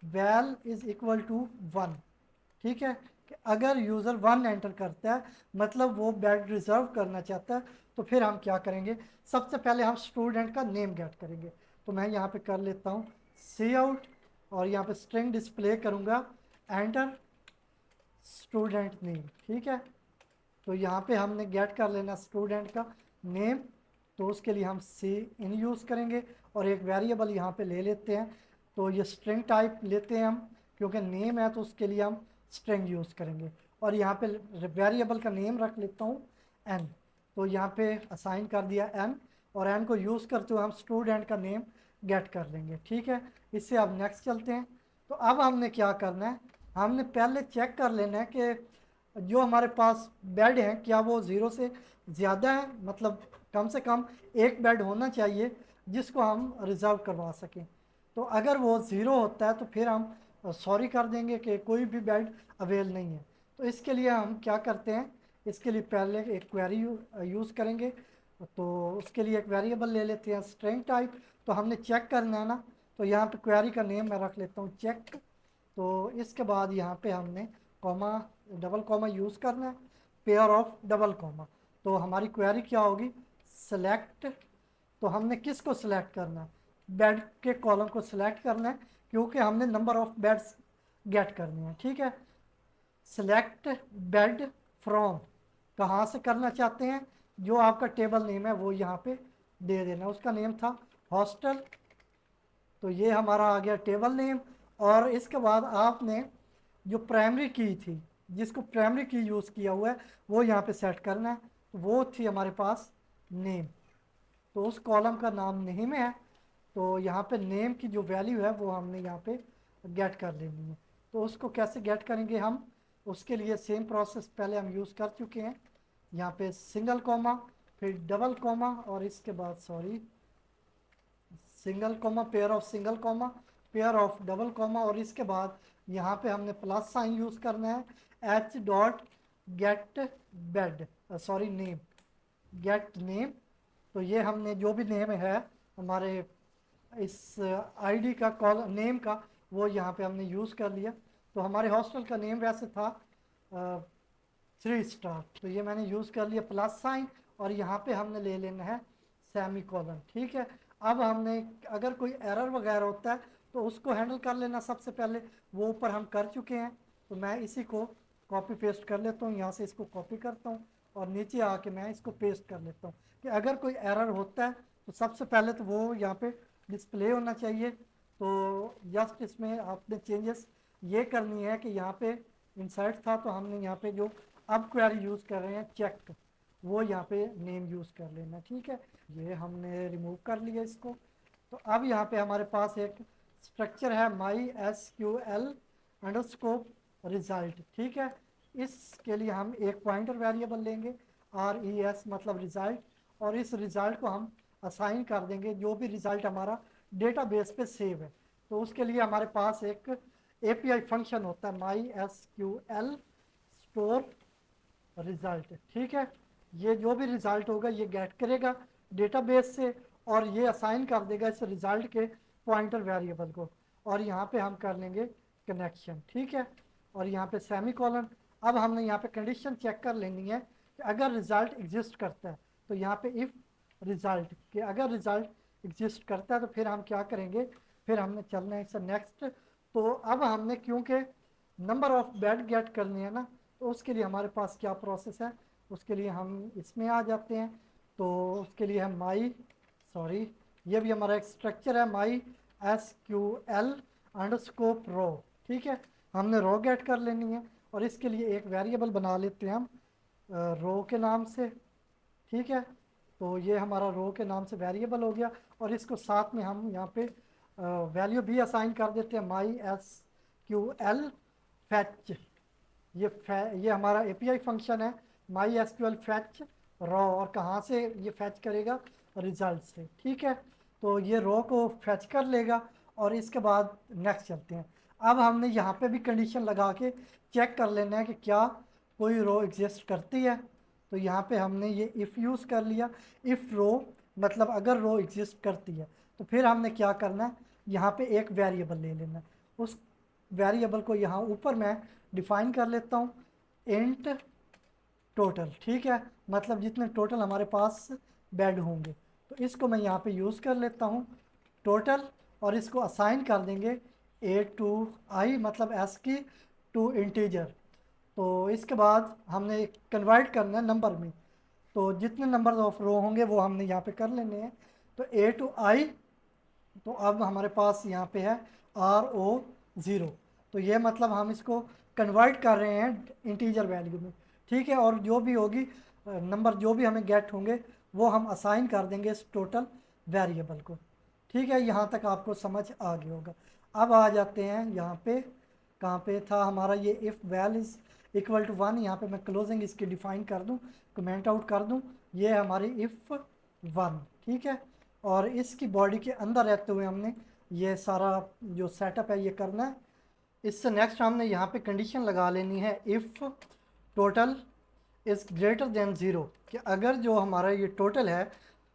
val is equal to 1। ठीक है, कि अगर यूज़र 1 एंटर करता है मतलब वो बेड रिज़र्व करना चाहता है, तो फिर हम क्या करेंगे, सबसे पहले हम स्टूडेंट का नेम गेट करेंगे। तो मैं यहाँ पे कर लेता हूँ सी आउट, और यहाँ पे स्ट्रिंग डिस्प्ले करूँगा एंटर स्टूडेंट नेम। ठीक है, तो यहाँ पे हमने गेट कर लेना स्टूडेंट का नेम। तो उसके लिए हम सी इन यूज़ करेंगे, और एक वेरिएबल यहाँ पे ले लेते हैं। तो ये स्ट्रिंग टाइप लेते हैं हम, क्योंकि नेम है तो उसके लिए हम स्ट्रिंग यूज़ करेंगे। और यहाँ पे वेरिएबल का नेम रख लेता हूँ एन। तो यहाँ पे असाइन कर दिया एन, और एन को यूज़ करते हुए हम स्टूडेंट का नेम गेट कर लेंगे। ठीक है, इससे अब नेक्स्ट चलते हैं। तो अब हमने क्या करना है, हमने पहले चेक कर लेना है कि जो हमारे पास बेड हैं क्या वो 0 से ज़्यादा है, मतलब कम से कम एक बेड होना चाहिए जिसको हम रिज़र्व करवा सकें। तो अगर वो 0 होता है तो फिर हम सॉरी कर देंगे कि कोई भी बेड अवेल नहीं है। तो इसके लिए हम क्या करते हैं, इसके लिए पहले एक क्वेरी यूज़ करेंगे। तो उसके लिए एक वेरिएबल ले लेते हैं स्ट्रिंग टाइप। तो हमने चेक करना है ना, तो यहाँ पे क्वेरी का नेम मैं रख लेता हूँ चेक। तो इसके बाद यहाँ पे हमने कॉमा डबल कॉमा यूज़ करना है, पेयर ऑफ डबल कॉमा। तो हमारी क्वेरी क्या होगी, सेलेक्ट। तो हमने किस को सिलेक्ट करना है, बेड के कॉलम को सिलेक्ट करना है, क्योंकि हमने नंबर ऑफ बेड्स गेट करनी है। ठीक है, सिलेक्ट बेड फ्रॉम, कहाँ से करना चाहते हैं, जो आपका टेबल नेम है वो यहाँ पे दे देना। उसका नेम था हॉस्टल, तो ये हमारा आ गया टेबल नेम। और इसके बाद आपने जो प्राइमरी की थी, जिसको प्राइमरी की यूज़ किया हुआ है, वो यहाँ पे सेट करना है। तो वो थी हमारे पास नेम, तो उस कॉलम का नाम नेम है। तो यहाँ पे नेम की जो वैल्यू है वो हमने यहाँ पे गेट कर लेनी है। तो उसको कैसे गेट करेंगे हम, उसके लिए सेम प्रोसेस पहले हम यूज़ कर चुके हैं। यहाँ पे सिंगल कॉमा, फिर डबल कॉमा, और इसके बाद sorry single comma, pair of single comma, pair of double comma, और इसके बाद यहाँ पे हमने प्लस साइन यूज़ करना है, H dot get bad, sorry name, gate name. तो ये हमने जो भी नेम है हमारे इस आईडी का, कॉल नेम का, वो यहाँ पे हमने यूज़ कर लिया। तो हमारे हॉस्टल का नेम वैसे था 3 स्टार, तो ये मैंने यूज़ कर लिया प्लस साइन, और यहाँ पे हमने ले लेना है सेमी कॉलन। ठीक है, अब हमने अगर कोई एरर वगैरह होता है तो उसको हैंडल कर लेना सबसे पहले, वो ऊपर हम कर चुके हैं। तो मैं इसी को कॉपी पेस्ट कर लेता हूँ, यहाँ से इसको कॉपी करता हूँ और नीचे आके मैं इसको पेस्ट कर लेता हूँ कि अगर कोई एरर होता है तो सबसे पहले तो वो यहाँ पे डिस्प्ले होना चाहिए। तो जस्ट इसमें आपने चेंजेस ये करनी है कि यहाँ पे इंसर्ट था, तो हमने यहाँ पे जो अब क्वेरी यूज़ कर रहे हैं चेक, वो यहाँ पे नेम यूज़ कर लेना। ठीक है, ये हमने रिमूव कर लिया इसको। तो अब यहाँ पे हमारे पास एक स्ट्रक्चर है my S Q L underscore result. ठीक है, इसके लिए हम एक पॉइंटर वेरिएबल लेंगे, आर ई एस मतलब रिजल्ट, और इस रिजल्ट को हम असाइन कर देंगे जो भी रिजल्ट हमारा डेटाबेस पे सेव है। तो उसके लिए हमारे पास एक एपीआई फंक्शन होता है my S Q L store result. ठीक है, ये जो भी रिजल्ट होगा ये गेट करेगा डेटाबेस से, और ये असाइन कर देगा इस रिजल्ट के पॉइंटर वेरिएबल को, और यहाँ पे हम कर लेंगे कनेक्शन। ठीक है, और यहाँ पे सेमी कॉलन। अब हमने यहाँ पे कंडीशन चेक कर लेनी है कि अगर रिजल्ट एग्जिस्ट करता है, तो यहाँ पे इफ़ रिजल्ट कि अगर रिजल्ट एग्जिस्ट करता है तो फिर हम क्या करेंगे, फिर हमने चलना है इससे नेक्स्ट। तो अब हमने क्योंकि नंबर ऑफ बेड गेट करनी है ना, तो उसके लिए हमारे पास क्या प्रोसेस है, उसके लिए हम इसमें आ जाते हैं। तो उसके लिए हम माई सॉरी ये भी हमारा एक स्ट्रक्चर है माई एस क्यू एल अंडरस्कोप रो। ठीक है, हमने रो गेट कर लेनी है, और इसके लिए एक वेरिएबल बना लेते हैं हम रो के नाम से। ठीक है, तो ये हमारा रो के नाम से वेरिएबल हो गया, और इसको साथ में हम यहाँ पे वैल्यू भी असाइन कर देते हैं my S Q L fetch. ये हमारा एपीआई फंक्शन है my S Q L fetch row, और कहाँ से ये फैच करेगा, रिजल्ट से। ठीक है, तो ये रो को फैच कर लेगा, और इसके बाद नेक्स्ट चलते हैं। अब हमने यहाँ पे भी कंडीशन लगा के चेक कर लेना है कि क्या कोई रो एग्जिस्ट करती है। तो यहाँ पे हमने ये इफ़ यूज़ कर लिया, इफ़ रो मतलब अगर रो एग्जिस्ट करती है, तो फिर हमने क्या करना है, यहाँ पे एक वेरिएबल ले लेना है। उस वेरिएबल को यहाँ ऊपर मैं डिफाइन कर लेता हूँ इंट टोटल। ठीक है, मतलब जितने टोटल हमारे पास बेड होंगे, तो इसको मैं यहाँ पे यूज़ कर लेता हूँ टोटल, और इसको असाइन कर देंगे ए टू आई मतलब एस की टू इंटीजर। तो इसके बाद हमने कन्वर्ट करना है नंबर में, तो जितने नंबर ऑफ रो होंगे वो हमने यहाँ पे कर लेने हैं। तो ए टू आई, तो अब हमारे पास यहाँ पे है RO 0, तो ये मतलब हम इसको कन्वर्ट कर रहे हैं इंटीजर वैल्यू में। ठीक है, और जो भी होगी नंबर जो भी हमें गेट होंगे वो हम असाइन कर देंगे इस टोटल वेरिएबल को। ठीक है, यहाँ तक आपको समझ आ गया होगा। अब आ जाते हैं यहाँ पे, कहाँ पे था हमारा ये if val is equal to 1, यहाँ पे मैं क्लोजिंग इसकी डिफाइन कर दूँ, कमेंट आउट कर दूँ, ये हमारी इफ़ 1। ठीक है, और इसकी बॉडी के अंदर रहते हुए हमने ये सारा जो सेटअप है ये करना है। इससे नेक्स्ट हमने यहाँ पे कंडीशन लगा लेनी है if total is greater than 0, कि अगर जो हमारा ये टोटल है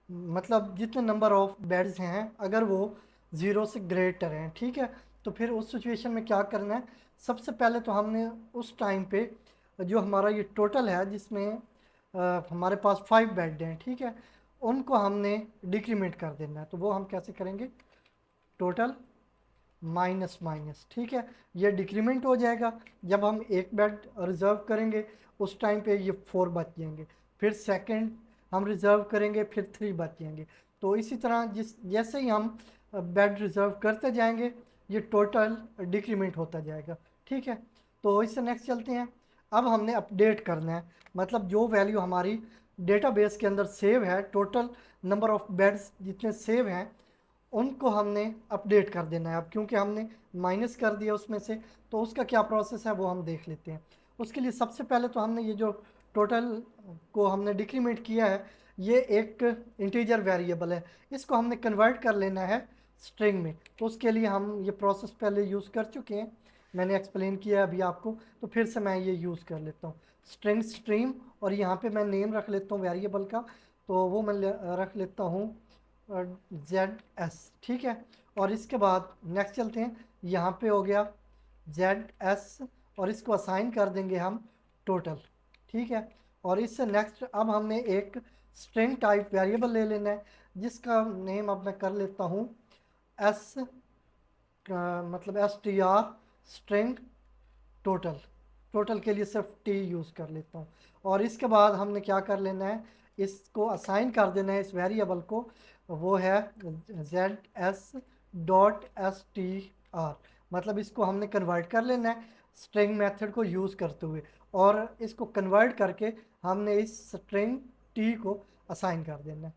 मतलब जितने नंबर ऑफ बेड्स हैं अगर वो 0 से ग्रेटर हैं। ठीक है, तो फिर उस सिचुएशन में क्या करना है, सबसे पहले तो हमने उस टाइम पे जो हमारा ये टोटल है जिसमें हमारे पास 5 बेड हैं, ठीक है, उनको हमने डिक्रीमेंट कर देना है। तो वो हम कैसे करेंगे, टोटल माइनस माइनस, ठीक है, ये डिक्रीमेंट हो जाएगा। जब हम एक बेड रिज़र्व करेंगे उस टाइम पे ये 4 बच जाएंगे, फिर सेकंड हम रिज़र्व करेंगे फिर 3 बच जाएंगे। तो इसी तरह जैसे ही हम बेड रिज़र्व करते जाएंगे ये टोटल डिक्रीमेंट होता जाएगा, ठीक है। तो इससे नेक्स्ट चलते हैं। अब हमने अपडेट करना है, मतलब जो वैल्यू हमारी डेटाबेस के अंदर सेव है, टोटल नंबर ऑफ़ बेड्स जितने सेव हैं उनको हमने अपडेट कर देना है। अब क्योंकि हमने माइनस कर दिया उसमें से, तो उसका क्या प्रोसेस है वो हम देख लेते हैं। उसके लिए सबसे पहले तो हमने ये जो टोटल को हमने डिक्रीमेंट किया है, ये एक इंटीजर वेरिएबल है, इसको हमने कन्वर्ट कर लेना है स्ट्रिंग में। तो उसके लिए हम ये प्रोसेस पहले यूज़ कर चुके हैं, मैंने एक्सप्लेन किया है अभी आपको, तो फिर से मैं ये यूज़ कर लेता हूँ। स्ट्रिंग स्ट्रीम, और यहाँ पे मैं नेम रख लेता हूँ वेरिएबल का, तो वो मैं रख लेता हूँ ZS, ठीक है। और इसके बाद नेक्स्ट चलते हैं, यहाँ पे हो गया ZS और इसको असाइन कर देंगे हम टोटल, ठीक है। और इससे नेक्स्ट अब हमने एक स्ट्रिंग टाइप वेरिएबल ले लेना है जिसका नेम अब मैं कर लेता हूँ एस, मतलब STR स्ट्रिंग टोटल, टोटल के लिए सिर्फ T यूज़ कर लेता हूँ। और इसके बाद हमने क्या कर लेना है, इसको असाइन कर देना है इस वेरिएबल को, वो है ZS.str, मतलब इसको हमने कन्वर्ट कर लेना है स्ट्रिंग मेथड को यूज़ करते हुए, और इसको कन्वर्ट करके हमने इस स्ट्रिंग T को असाइन कर देना है।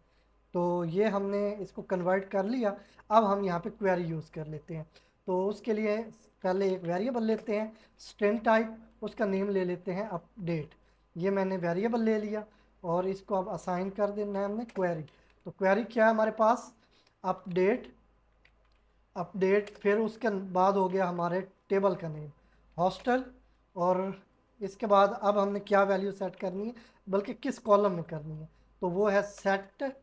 तो ये हमने इसको कन्वर्ट कर लिया। अब हम यहाँ पे क्वेरी यूज़ कर लेते हैं। तो उसके लिए पहले एक वेरिएबल लेते हैं स्ट्रिंग टाइप, उसका नेम ले लेते हैं अपडेट। ये मैंने वेरिएबल ले लिया और इसको अब असाइन कर देना है हमने क्वेरी। तो क्वेरी क्या है हमारे पास, अपडेट, अपडेट, फिर उसके बाद हो गया हमारे टेबल का नेम हॉस्टल, और इसके बाद अब हमने क्या वैल्यू सेट करनी है, बल्कि किस कॉलम में करनी है, तो वो है सेट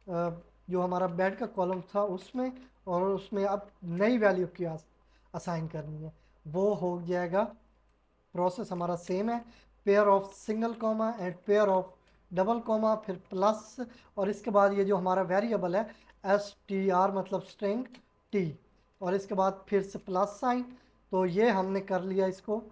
जो हमारा बेड का कॉलम था उसमें, और उसमें अब नई वैल्यू की असाइन करनी है, वो हो जाएगा। प्रोसेस हमारा सेम है, pair of single comma and pair of double comma, फिर प्लस, और इसके बाद ये जो हमारा वेरिएबल है STR मतलब स्ट्रिंग T, और इसके बाद फिर से प्लस साइन। तो ये हमने कर लिया इसको,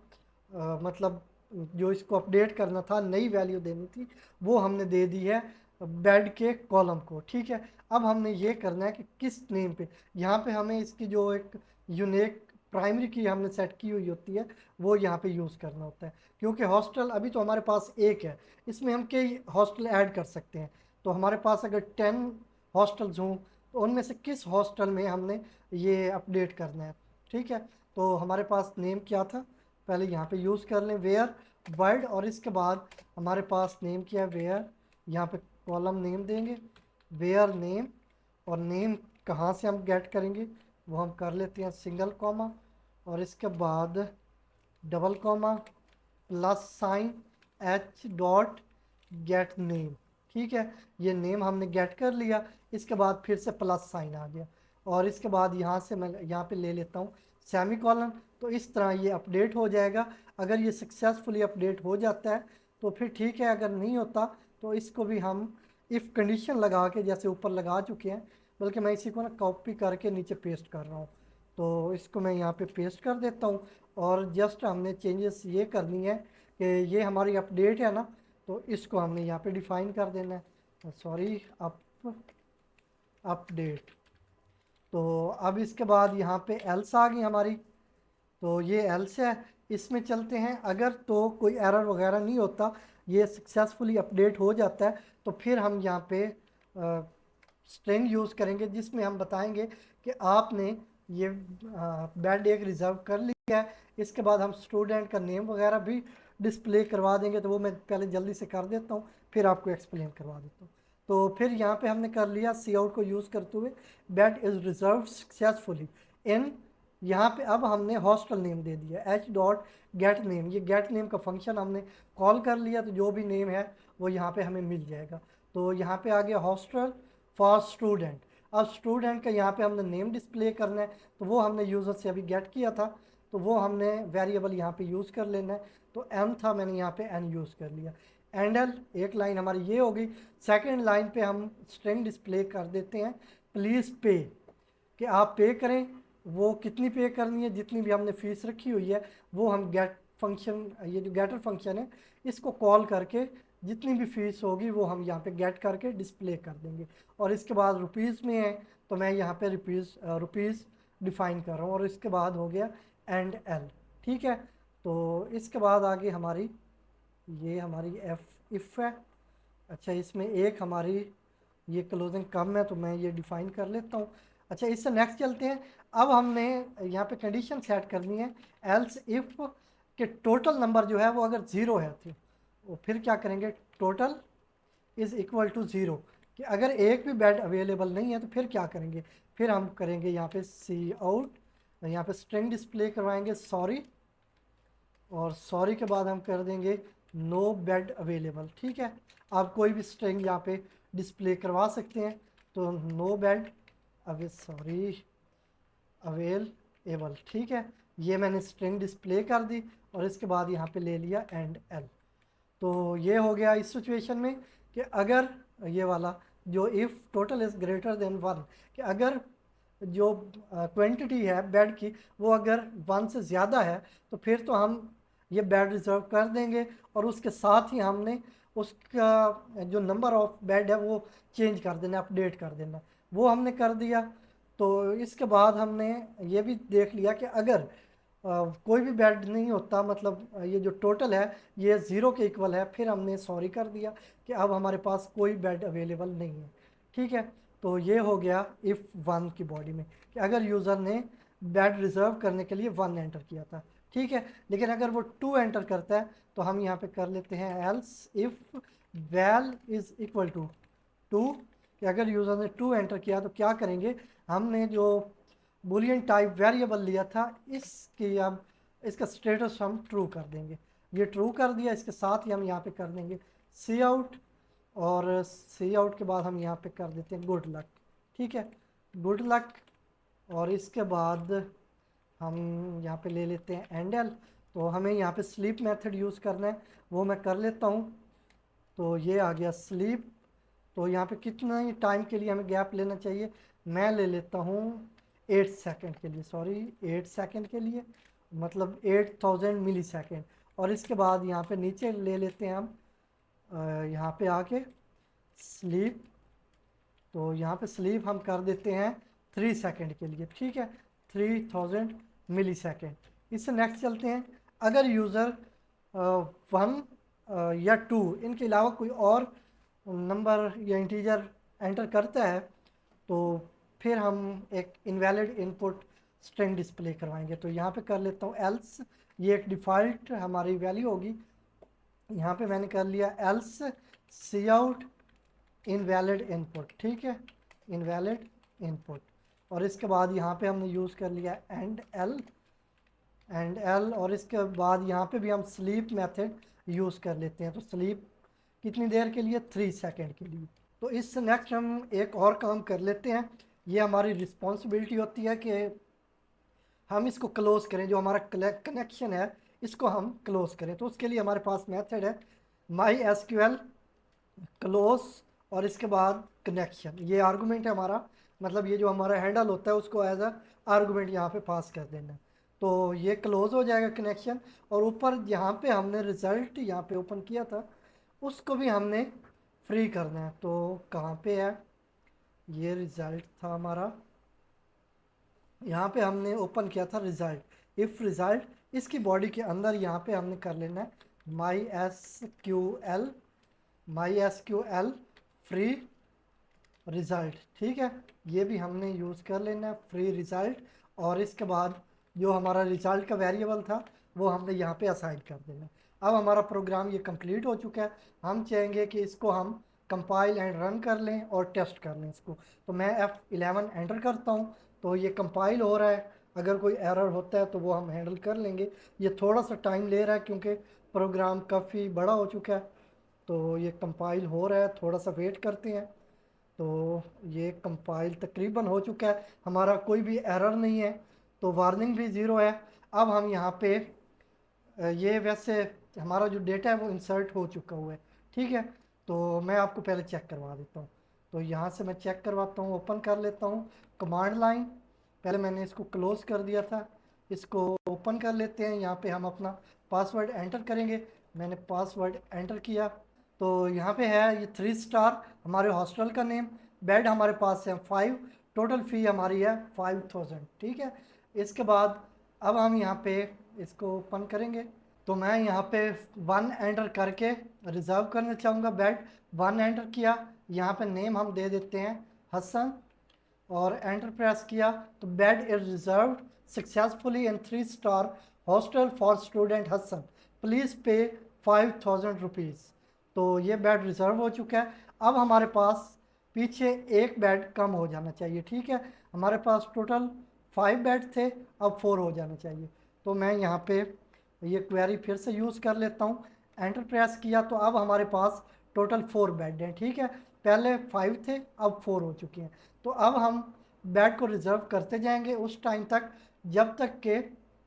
मतलब जो इसको अपडेट करना था, नई वैल्यू देनी थी, वो हमने दे दी है बेड के कॉलम को, ठीक है। अब हमने ये करना है कि किस नेम पे, यहाँ पे हमें इसकी जो एक यूनिक प्राइमरी की हमने सेट की हुई होती है वो यहाँ पे यूज़ करना होता है, क्योंकि हॉस्टल अभी तो हमारे पास एक है, इसमें हम कई हॉस्टल ऐड कर सकते हैं। तो हमारे पास अगर 10 हॉस्टल्स हों तो उनमें से किस हॉस्टल में हमने ये अपडेट करना है, ठीक है। तो हमारे पास नेम क्या था, पहले यहाँ पे यूज़ कर लें वेयर वर्ड, और इसके बाद हमारे पास नेम क्या है वेयर, यहाँ पे कॉलम नेम देंगे वेयर नेम, और नेम कहाँ से हम गेट करेंगे वो हम कर लेते हैं सिंगल कॉमा, और इसके बाद डबल कॉमा प्लस साइन H.गेट नेम, ठीक है। ये नेम हमने गेट कर लिया, इसके बाद फिर से प्लस साइन आ गया, और इसके बाद यहाँ से मैं यहाँ पे ले लेता हूँ सेमी कॉलन। तो इस तरह ये अपडेट हो जाएगा। अगर ये सक्सेसफुली अपडेट हो जाता है तो फिर ठीक है, अगर नहीं होता तो इसको भी हम इफ़ कंडीशन लगा के जैसे ऊपर लगा चुके हैं, बल्कि मैं इसी को ना कॉपी करके नीचे पेस्ट कर रहा हूँ, तो इसको मैं यहाँ पे पेस्ट कर देता हूँ। और जस्ट हमने चेंजेस ये करनी है कि ये हमारी अपडेट है ना, तो इसको हमने यहाँ पे डिफ़ाइन कर देना है, सॉरी अपडेट। तो अब इसके बाद यहाँ पे एल्स आ गई हमारी, तो ये एल्स है, इसमें चलते हैं। अगर तो कोई एरर वगैरह नहीं होता, ये सक्सेसफुली अपडेट हो जाता है, तो फिर हम यहाँ पे स्ट्रिंग यूज़ करेंगे जिसमें हम बताएंगे कि आपने ये बेड एक रिज़र्व कर लिया है। इसके बाद हम स्टूडेंट का नेम वगैरह भी डिस्प्ले करवा देंगे, तो वो मैं पहले जल्दी से कर देता हूँ फिर आपको एक्सप्लेन करवा देता हूँ। तो फिर यहाँ पे हमने कर लिया सी आउट को यूज़ करते हुए बेड इज़ रिजर्व सक्सेसफुली इन, यहाँ पे अब हमने हॉस्टल नेम दे दिया H.गेट नेम, ये गेट नेम का फंक्शन हमने कॉल कर लिया, तो जो भी नेम है वो यहाँ पे हमें मिल जाएगा। तो यहाँ पे आ गया हॉस्टल फॉर स्टूडेंट। अब स्टूडेंट का यहाँ पे हमने नेम डिस्प्ले करना है, तो वो हमने यूज़र से अभी गेट किया था, तो वो हमने वेरिएबल यहाँ पे यूज़ कर लेना है। तो एम था, मैंने यहाँ पे एन यूज़ कर लिया। एंडल एक लाइन हमारी ये हो गई। सेकेंड लाइन पे हम स्ट्रिंग डिस्प्ले कर देते हैं प्लीज़ पे, कि आप पे करें। वो कितनी पे करनी है, जितनी भी हमने फीस रखी हुई है वो हम गेट फंक्शन, ये जो गेटर फंक्शन है इसको कॉल करके जितनी भी फीस होगी वो हम यहाँ पे गेट करके डिस्प्ले कर देंगे। और इसके बाद रुपीज़ में है तो मैं यहाँ पे रुपीज़ डिफ़ाइन कर रहा हूँ। और इसके बाद हो गया एंड एल। ठीक है, तो इसके बाद आगे हमारी ये हमारी इफ़ है। अच्छा, इसमें एक हमारी ये क्लोजिंग कम है तो मैं ये डिफ़ाइन कर लेता हूँ। अच्छा, इससे नेक्स्ट चलते हैं। अब हमने यहाँ पे कंडीशन सेट करनी है एल्स इफ़ के टोटल नंबर जो है वो अगर ज़ीरो है तो फिर क्या करेंगे, total is equal to zero, कि अगर एक भी बेड अवेलेबल नहीं है तो फिर क्या करेंगे, फिर हम करेंगे यहाँ पे सी आउट, यहाँ पे स्ट्रिंग डिस्प्ले करवाएंगे सॉरी, और सॉरी के बाद हम कर देंगे नो बेड अवेलेबल। ठीक है, आप कोई भी स्ट्रिंग यहाँ पे डिस्प्ले करवा सकते हैं। तो नो बेड अवेलेबल। ठीक है, ये मैंने स्ट्रिंग डिस्प्ले कर दी और इसके बाद यहाँ पे ले लिया एंड एल। तो ये हो गया इस सिचुएशन में कि अगर ये वाला जो if total is greater than one, कि अगर जो क्वांटिटी है बेड की वो अगर वन से ज़्यादा है तो फिर तो हम ये बेड रिज़र्व कर देंगे, और उसके साथ ही हमने उसका जो नंबर ऑफ बेड है वो चेंज कर देना, अपडेट कर देना। वो हमने कर दिया। तो इसके बाद हमने ये भी देख लिया कि अगर कोई भी बेड नहीं होता, मतलब ये जो टोटल है ये ज़ीरो के इक्वल है, फिर हमने सॉरी कर दिया कि अब हमारे पास कोई बेड अवेलेबल नहीं है। ठीक है, तो ये हो गया इफ़ वन की बॉडी में, कि अगर यूज़र ने बेड रिज़र्व करने के लिए वन एंटर किया था। ठीक है, लेकिन अगर वो टू एंटर करता है तो हम यहाँ पे कर लेते हैं else if val is equal to two, कि अगर यूज़र ने टू एंटर किया तो क्या करेंगे, हमने जो बुलियन टाइप वेरिएबल लिया था इसकी अब इसका स्टेटस हम ट्रू कर देंगे। ये ट्रू कर दिया, इसके साथ ही हम यहाँ पे कर देंगे सी आउट, और सी आउट के बाद हम यहाँ पे कर देते हैं गुड लक। ठीक है, गुड लक। और इसके बाद हम यहाँ पे ले लेते हैं एंडल। तो हमें यहाँ पे स्लीप मेथड यूज़ करना है, वो मैं कर लेता हूँ। तो ये आ गया स्लीप। तो यहाँ पे कितना ही टाइम के लिए हमें गैप लेना चाहिए, मैं ले लेता हूँ 8 सेकेंड के लिए, सॉरी 8 सेकेंड के लिए, मतलब 8000 मिली सेकेंड। और इसके बाद यहाँ पे नीचे ले लेते हैं हम यहाँ पे आके स्लीप। तो यहाँ पे स्लीप हम कर देते हैं 3 सेकेंड के लिए। ठीक है, 3000 मिली सेकेंड। इससे नेक्स्ट चलते हैं। अगर यूज़र वन या टू इनके अलावा कोई और नंबर या इंटीजर एंटर करता है तो फिर हम एक इनवैलिड इनपुट स्ट्रिंग डिस्प्ले करवाएंगे। तो यहाँ पे कर लेता हूँ एल्स, ये एक डिफ़ॉल्ट हमारी वैल्यू होगी। यहाँ पे मैंने कर लिया एल्स सी आउट इनवैलिड इनपुट। ठीक है, इनवैलिड इनपुट। और इसके बाद यहाँ पे हमने यूज़ कर लिया एंड एल। और इसके बाद यहाँ पे भी हम स्लीप मेथड यूज़ कर लेते हैं। तो स्लीप कितनी देर के लिए, 3 सेकेंड के लिए। तो इससे नेक्स्ट हम एक और काम कर लेते हैं। ये हमारी रिस्पॉन्सिबिलिटी होती है कि हम इसको क्लोज़ करें, जो हमारा कनेक्शन है इसको हम क्लोज़ करें। तो उसके लिए हमारे पास मेथड है my S Q L close, और इसके बाद कनेक्शन, ये आर्गूमेंट है हमारा, मतलब ये जो हमारा हैंडल होता है उसको एज अ आर्गूमेंट यहाँ पे पास कर देना है। तो ये क्लोज हो जाएगा कनेक्शन। और ऊपर यहाँ पे हमने रिज़ल्ट यहाँ पे ओपन किया था उसको भी हमने फ्री करना है। तो कहाँ पे है, ये रिज़ल्ट था हमारा, यहाँ पे हमने ओपन किया था रिज़ल्ट, इफ़ रिज़ल्ट, इसकी बॉडी के अंदर यहाँ पे हमने कर लेना है my S Q L free result. ठीक है, ये भी हमने यूज़ कर लेना है फ्री रिज़ल्ट। और इसके बाद जो हमारा रिज़ल्ट का वेरिएबल था वो हमने यहाँ पे असाइन कर देना है। अब हमारा प्रोग्राम ये कंप्लीट हो चुका है। हम चाहेंगे कि इसको हम कंपाइल एंड रन कर लें और टेस्ट कर लें इसको। तो मैं F11 एंटर करता हूँ तो ये कंपाइल हो रहा है। अगर कोई एरर होता है तो वो हम हैंडल कर लेंगे। ये थोड़ा सा टाइम ले रहा है क्योंकि प्रोग्राम काफ़ी बड़ा हो चुका है। तो ये कंपाइल हो रहा है, थोड़ा सा वेट करते हैं। तो ये कंपाइल तकरीबन हो चुका है, हमारा कोई भी एरर नहीं है, तो वार्निंग भी ज़ीरो है। अब हम यहाँ पे ये वैसे हमारा जो डेटा है वो इंसर्ट हो चुका हुआ है, ठीक है। तो मैं आपको पहले चेक करवा देता हूँ। तो यहाँ से मैं चेक करवाता हूँ, ओपन कर लेता हूँ कमांड लाइन। पहले मैंने इसको क्लोज़ कर दिया था, इसको ओपन कर लेते हैं। यहाँ पे हम अपना पासवर्ड एंटर करेंगे। मैंने पासवर्ड एंटर किया, तो यहाँ पे है ये 3 स्टार हमारे हॉस्टल का नेम, बेड हमारे पास है 5, टोटल फ़ी हमारी है 5000, ठीक है। इसके बाद अब हम यहाँ पे इसको ओपन करेंगे, तो मैं यहाँ पे 1 एंटर करके रिज़र्व करना चाहूँगा बेड। 1 एंटर किया, यहाँ पे नेम हम दे देते हैं हसन, और एंटर प्रेस किया तो bed is reserved successfully in 3 star hostel for student Hasan, please pay 5000 rupees. तो ये बेड रिज़र्व हो चुका है। अब हमारे पास पीछे एक बेड कम हो जाना चाहिए, ठीक है। हमारे पास टोटल 5 बेड थे, अब 4 हो जाना चाहिए। तो मैं यहाँ पे ये क्वेरी फिर से यूज़ कर लेता हूँ। एंटर प्रेस किया तो अब हमारे पास टोटल 4 बेड हैं, ठीक है। पहले 5 थे, अब 4 हो चुके हैं। तो अब हम बेड को रिज़र्व करते जाएंगे उस टाइम तक जब तक के,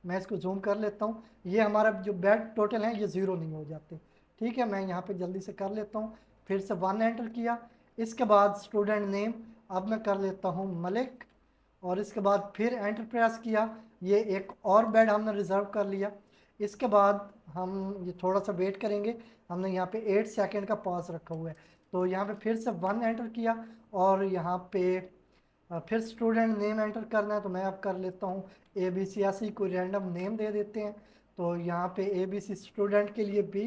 मैं इसको जूम कर लेता हूँ, ये हमारा जो बेड टोटल है ये ज़ीरो नहीं हो जाते, ठीक है। मैं यहाँ पे जल्दी से कर लेता हूँ, फिर से 1 एंटर किया। इसके बाद स्टूडेंट नेम अब मैं कर लेता हूँ मलिक, और इसके बाद फिर एंटर प्रेस किया, ये एक और बेड हमने रिज़र्व कर लिया। इसके बाद हम ये थोड़ा सा वेट करेंगे, हमने यहाँ पे 8 सेकंड का पॉज रखा हुआ है। तो यहाँ पे फिर से 1 एंटर किया, और यहाँ पे फिर स्टूडेंट नेम एंटर करना है, तो मैं अब कर लेता हूँ ABC, ऐसे ही कोई रैंडम नेम दे देते हैं। तो यहाँ पे ABC स्टूडेंट के लिए भी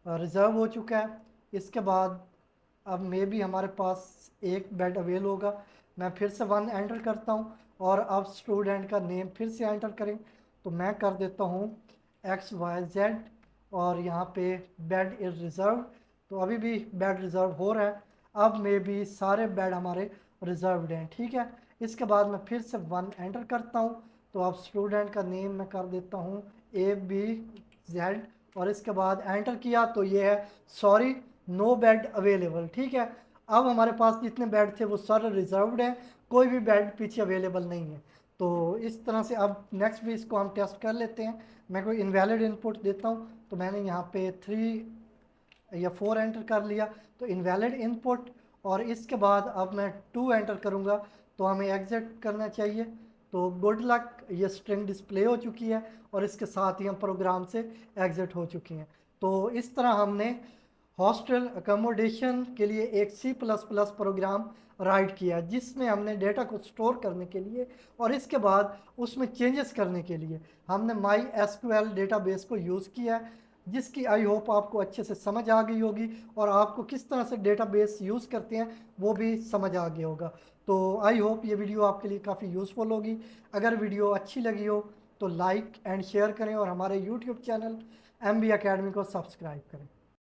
रिज़र्व हो चुका है। इसके बाद अब मे भी हमारे पास एक बेड अवेल होगा। मैं फिर से 1 एंटर करता हूँ, और अब स्टूडेंट का नेम फिर से एंटर करें, तो मैं कर देता हूँ XYZ, और यहाँ पे बेड इज़ रिज़र्व। तो अभी भी बेड रिज़र्व हो रहा है, अब मे भी सारे बेड हमारे रिज़र्व्ड हैं, ठीक है। इसके बाद मैं फिर से 1 एंटर करता हूँ, तो अब स्टूडेंट का नेम मैं कर देता हूँ ABZ, और इसके बाद एंटर किया तो ये है सॉरी नो बेड अवेलेबल, ठीक है। अब हमारे पास जितने बेड थे वो सारे रिजर्व्ड हैं, कोई भी बेड पीछे अवेलेबल नहीं है। तो इस तरह से अब नेक्स्ट भी इसको हम टेस्ट कर लेते हैं। मैं कोई इनवैलिड इनपुट देता हूँ, तो मैंने यहाँ पे 3 या 4 एंटर कर लिया, तो इनवैलिड इनपुट। और इसके बाद अब मैं 2 एंटर करूँगा, तो हमें एग्जिट करना चाहिए। तो गुड लक, ये स्ट्रिंग डिस्प्ले हो चुकी है, और इसके साथ ही हम प्रोग्राम से एग्जिट हो चुके हैं। तो इस तरह हमने हॉस्टल अकोमोडेशन के लिए एक C++ प्रोग्राम राइट किया, जिसमें हमने डेटा को स्टोर करने के लिए और इसके बाद उसमें चेंजेस करने के लिए हमने MySQL डेटाबेस को यूज़ किया है, जिसकी आई होप आपको अच्छे से समझ आ गई होगी, और आपको किस तरह से डेटाबेस यूज़ करते हैं वो भी समझ आ गया होगा। तो आई होप ये वीडियो आपके लिए काफ़ी यूज़फुल होगी। अगर वीडियो अच्छी लगी हो तो लाइक एंड शेयर करें, और हमारे यूट्यूब चैनल MB Academy को सब्सक्राइब करें।